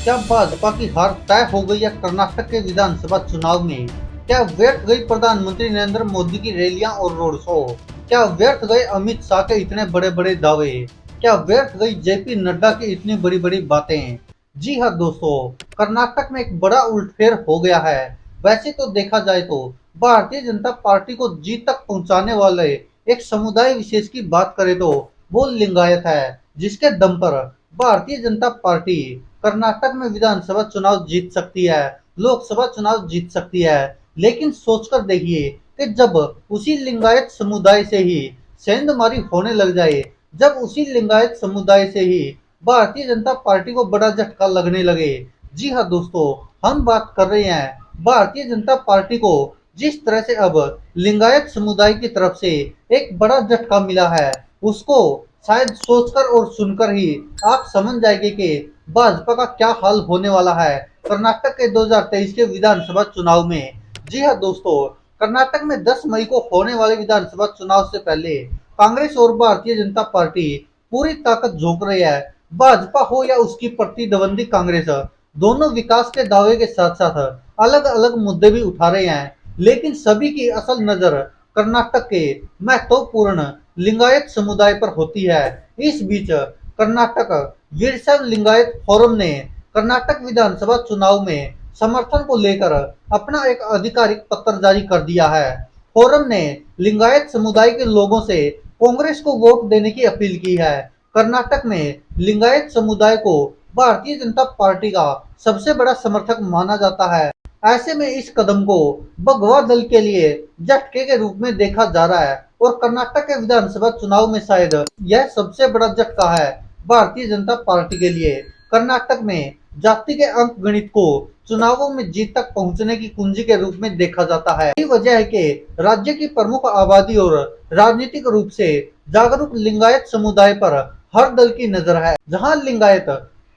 क्या भाजपा की हार तय हो गई है कर्नाटक के विधानसभा चुनाव में? क्या व्यर्थ गई प्रधानमंत्री नरेंद्र मोदी की रैलियां और रोड शो? क्या व्यर्थ गए अमित शाह के इतने बड़े बड़े दावे? क्या व्यर्थ गई जेपी नड्डा की इतनी बड़ी बड़ी बातें? जी हाँ दोस्तों, कर्नाटक में एक बड़ा उलटफेर हो गया है। वैसे तो देखा जाए तो भारतीय जनता पार्टी को जीत तक पहुंचाने वाले एक समुदाय विशेष की बात करें तो वो लिंगायत है, जिसके दम पर भारतीय जनता पार्टी कर्नाटक में विधानसभा चुनाव जीत सकती है, लोकसभा चुनाव जीत सकती है। लेकिन सोचकर देखिए कि जब उसी लिंगायत समुदाय से ही सेंधमारी होने लग जाए, जब उसी लिंगायत समुदाय से ही भारतीय जनता पार्टी को बड़ा झटका लगने लगे। जी हाँ दोस्तों, हम बात कर रहे हैं भारतीय जनता पार्टी को जिस तरह से अब लिंगायत समुदाय की तरफ से एक बड़ा झटका मिला है, उसको शायद सोचकर और सुनकर ही आप समझ जाएंगे कि भाजपा का क्या हाल होने वाला है कर्नाटक के 2023 के विधानसभा चुनाव में। जी हाँ दोस्तों, कर्नाटक में 10 मई को होने वाले विधानसभा चुनाव से पहले कांग्रेस और भारतीय जनता पार्टी पूरी ताकत झोंक रही है। भाजपा हो या उसकी प्रतिद्वंदी कांग्रेस, दोनों विकास के दावे के साथ साथ अलग अलग मुद्दे भी उठा रहे हैं, लेकिन सभी की असल नजर कर्नाटक के महत्वपूर्ण लिंगायत समुदाय पर होती है। इस बीच कर्नाटक वीरशैव लिंगायत फोरम ने कर्नाटक विधानसभा चुनाव में समर्थन को लेकर अपना एक आधिकारिक पत्र जारी कर दिया है। फोरम ने लिंगायत समुदाय के लोगों से कांग्रेस को वोट देने की अपील की है। कर्नाटक में लिंगायत समुदाय को भारतीय जनता पार्टी का सबसे बड़ा समर्थक माना जाता है। ऐसे में इस कदम को भगवा दल के लिए झटके के रूप में देखा जा रहा है और कर्नाटक के विधानसभा चुनाव में शायद यह सबसे बड़ा झटका है भारतीय जनता पार्टी के लिए। कर्नाटक में जाति के अंक गणित को चुनावों में जीत तक पहुंचने की कुंजी के रूप में देखा जाता है। यही वजह है कि राज्य की प्रमुख आबादी और राजनीतिक रूप से जागरूक लिंगायत समुदाय पर हर दल की नजर है। जहां लिंगायत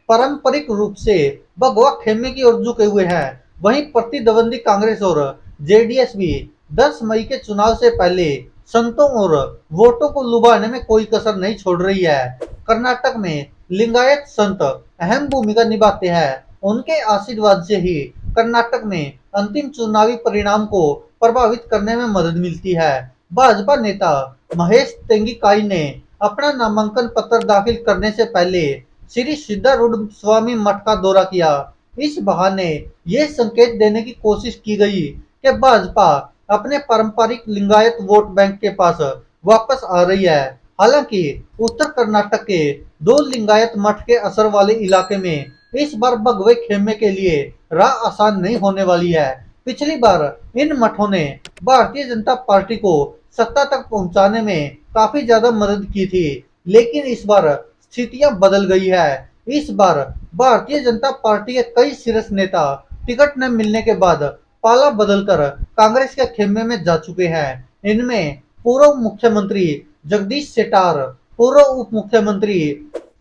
पारंपरिक रूप से भगवा खेमे की ओर झुके हुए हैं, वहीं प्रतिद्वंदी कांग्रेस और जेडीएस भी 10 मई के चुनाव से पहले संतों और वोटों को लुभाने में कोई कसर नहीं छोड़ रही है। कर्नाटक में लिंगायत संत अहम भूमिका निभाते हैं। उनके आशीर्वाद से ही कर्नाटक में अंतिम चुनावी परिणाम को प्रभावित करने में मदद मिलती है। भाजपा नेता महेश तेंगिकाई ने अपना नामांकन पत्र दाखिल करने से पहले श्री सिद्धारूढ़ स्वामी मठ का दौरा किया। इस बहाने ये संकेत देने की कोशिश की गई कि भाजपा अपने पारंपरिक लिंगायत वोट बैंक के पास वापस आ रही है। हालांकि उत्तर कर्नाटक के दो लिंगायत मठ के असर वाले इलाके में इस बार भगवे खेमे के लिए राह आसान नहीं होने वाली है। पिछली बार इन मठों ने भारतीय जनता पार्टी को सत्ता तक पहुंचाने में काफी ज्यादा मदद की थी, लेकिन इस बार स्थितियां बदल गई है। इस बार भारतीय जनता पार्टी के कई शीर्ष नेता टिकट न मिलने के बाद पाला बदलकर कांग्रेस के खेमे में जा चुके हैं। इनमें पूर्व मुख्यमंत्री जगदीश शेट्टार, पूर्व उप मुख्यमंत्री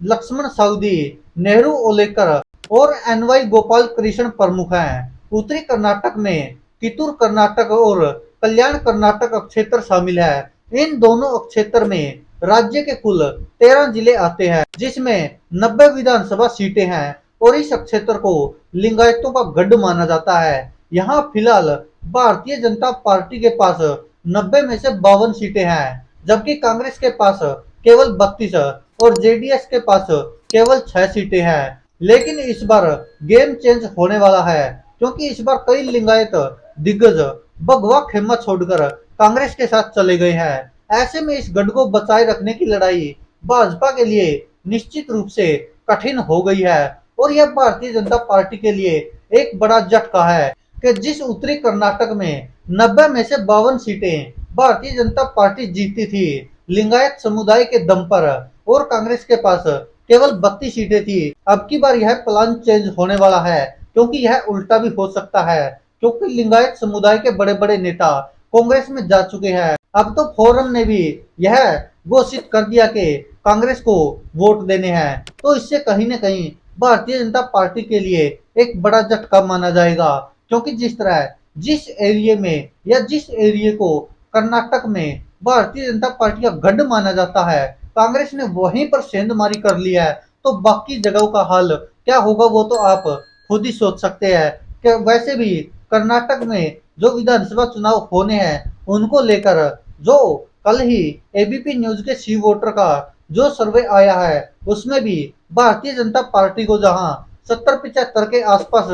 लक्ष्मण साउदी, नेहरू ओलेकर और एनवाई गोपाल कृष्ण प्रमुख हैं। उत्तरी कर्नाटक में कितूर कर्नाटक और कल्याण कर्नाटक क्षेत्र शामिल है। इन दोनों क्षेत्र में राज्य के कुल 13 जिले आते हैं, जिसमें 90 विधानसभा सीटें हैं और इस क्षेत्र को लिंगायतों का गढ़ माना जाता है। यहाँ फिलहाल भारतीय जनता पार्टी के पास 90 में से 52 सीटें हैं, जबकि कांग्रेस के पास केवल 32 और जेडीएस के पास केवल 6 सीटें हैं। लेकिन इस बार गेम चेंज होने वाला है, क्योंकि इस बार कई लिंगायत दिग्गज भगवा खेमा छोड़कर कांग्रेस के साथ चले गए हैं। ऐसे में इस गढ़ को बचाए रखने की लड़ाई भाजपा के लिए निश्चित रूप से कठिन हो गई है और यह भारतीय जनता पार्टी के लिए एक बड़ा झटका है कि जिस उत्तरी कर्नाटक में 90 में से 52 सीटें भारतीय जनता पार्टी जीती थी लिंगायत समुदाय के दम पर और कांग्रेस के पास केवल 32 सीटें थी, अब की बार यह प्लान चेंज होने वाला है, क्योंकि यह उल्टा भी हो सकता है, क्योंकि लिंगायत समुदाय के बड़े बड़े नेता कांग्रेस में जा चुके हैं। अब तो फोरम ने भी यह घोषित कर दिया कि कांग्रेस को वोट देने हैं, तो इससे कहीं न कहीं भारतीय जनता पार्टी के लिए एक बड़ा झटका माना जाएगा, क्योंकि जिस एरिया में या जिस एरिया को कर्नाटक में भारतीय जनता पार्टी का गढ़ माना जाता है, कांग्रेस ने वहीं पर सेंधमारी कर लिया है, तो बाकी जगहों का हाल क्या होगा वो तो आप खुद ही सोच सकते हैं। कि वैसे भी कर्नाटक में जो विधानसभा चुनाव होने हैं उनको लेकर जो कल ही एबीपी न्यूज के सी वोटर का जो सर्वे आया है उसमें भी भारतीय जनता पार्टी को जहां 70-75 के आसपास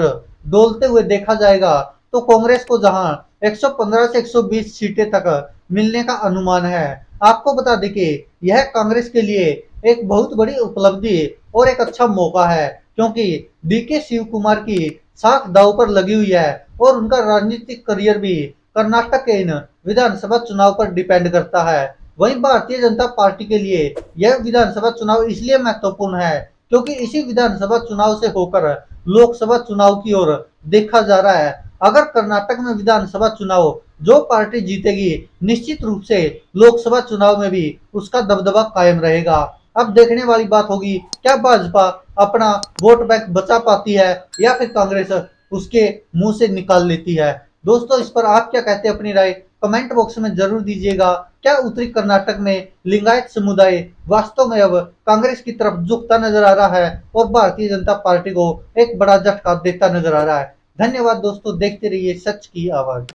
डोलते हुए देखा जाएगा, तो कांग्रेस को जहां 115 से 120 सीटें तक मिलने का अनुमान है। आपको बता दें कि यह कांग्रेस के लिए एक बहुत बड़ी उपलब्धि और एक अच्छा मौका है, क्योंकि डीके शिव कुमार की साख दांव पर लगी हुई है और उनका राजनीतिक करियर भी कर्नाटक के इन विधानसभा चुनाव पर डिपेंड करता है। वहीं भारतीय जनता पार्टी के लिए यह विधानसभा चुनाव इसलिए महत्वपूर्ण है क्योंकि इसी विधानसभा चुनाव से होकर लोकसभा चुनाव की ओर देखा जा रहा है। अगर कर्नाटक में विधानसभा चुनाव जो पार्टी जीतेगी, निश्चित रूप से लोकसभा चुनाव में भी उसका दबदबा कायम रहेगा। अब देखने वाली बात होगी क्या भाजपा अपना वोट बैंक बचा पाती है या फिर कांग्रेस उसके मुंह से निकाल लेती है। दोस्तों, इस पर आप क्या कहते हैं, अपनी राय कमेंट बॉक्स में जरूर दीजिएगा। क्या उत्तरी कर्नाटक में लिंगायत समुदाय वास्तव में अब कांग्रेस की तरफ झुकता नजर आ रहा है और भारतीय जनता पार्टी को एक बड़ा झटका देता नजर आ रहा है। धन्यवाद दोस्तों, देखते रहिए सच की आवाज।